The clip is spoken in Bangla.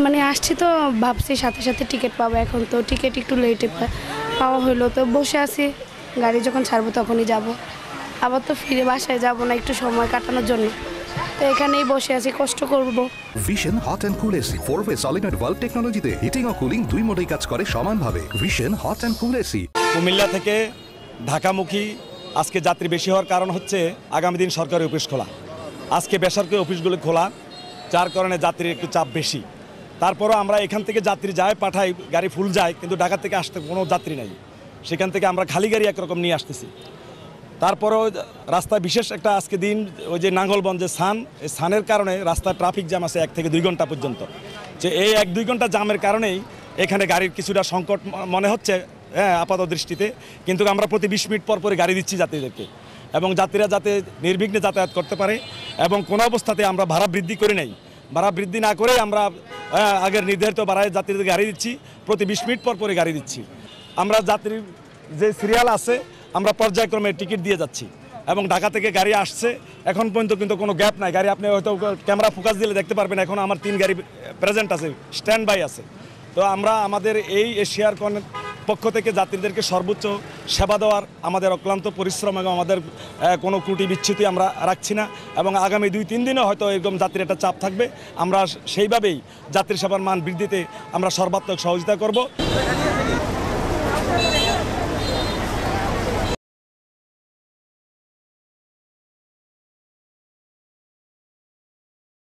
মানে আসছি তো ভাবছি সাথে সাথে টিকিট পাবো, এখন তো টিকিট একটু লেটে পাওয়া হলো, তো বসে আছি, গাড়ি যখন ছাড়বো তখনই যাব। আবার তো ফিরে বাসায় যাব না একটু সময় কাটানোর জন্য, তো এখানেই বসে আছি, কষ্ট করব। Vision hot and cool AC 4-ওয়ে সলিনয়েড ভালভ টেকনোলজিতে হিটিং ও কুলিং দুই মোডেই কাজ করে সমানভাবে। Vision hot and cool AC. Comilla থেকে ঢাকামুখী আজকে যাত্রী বেশি হওয়ার কারণ হচ্ছে আগামী দিন সরকারি অফিস খোলা, আজকে বেসরকারি অফিসগুলো খোলা, যার কারণে যাত্রীর একটু চাপ বেশি। তারপরও আমরা এখান থেকে যাত্রী যায় পাঠাই, গাড়ি ফুল যায়, কিন্তু ঢাকা থেকে আসতে কোনো যাত্রী নেই, সেখান থেকে আমরা খালি গাড়ি একরকম নিয়ে আসতেছি। তারপরেও রাস্তায় বিশেষ একটা আজকে দিন, ওই যে নাঙ্গলগঞ্জে সান, এই সানের কারণে রাস্তায় ট্রাফিক জ্যাম আছে 1 থেকে 2 ঘন্টা পর্যন্ত। যে এই 1-2 ঘন্টা জ্যামের কারণেই এখানে গাড়ির কিছুটা সংকট মনে হচ্ছে আপাত দৃষ্টিতে, কিন্তু আমরা প্রতি 20 মিনিট পর পরে গাড়ি দিচ্ছি যাত্রীদেরকে, এবং যাত্রীরা যাতে নির্বিঘ্নে যাতায়াত করতে পারে। এবং কোনো অবস্থাতে আমরা ভাড়া বৃদ্ধি করে নেই, ভাড়া বৃদ্ধি না করে আমরা আগের নির্ধারিত ভাড়ায় যাত্রীদের গাড়ি দিচ্ছি, প্রতি 20 মিনিট পর পরে গাড়ি দিচ্ছি। আমরা যাত্রীর যে সিরিয়াল আছে আমরা পর্যায়ক্রমে টিকিট দিয়ে যাচ্ছি, এবং ঢাকা থেকে গাড়ি আসছে এখন পর্যন্ত কিন্তু কোনো গ্যাপ নাই। গাড়ি আপনি হয়তো ক্যামেরা ফোকাস দিলে দেখতে পারবেন, এখন আমার 3 গাড়ি প্রেজেন্ট আছে, স্ট্যান্ড বাই আছে। তো আমরা আমাদের এই এশিয়ার পক্ষ থেকে যাত্রীদেরকে সর্বোচ্চ সেবা দেওয়ার আমাদের অক্লান্ত পরিশ্রম, এবং আমাদের কোনো ত্রুটি বিচ্যুতি আমরা রাখছি না, এবং আগামী 2-3 দিনে হয়তো এরকম যাত্রীর একটা চাপ থাকবে। আমরা সেইভাবেই যাত্রী সেবার মান বৃদ্ধিতে আমরা সর্বাত্মক সহযোগিতা করব।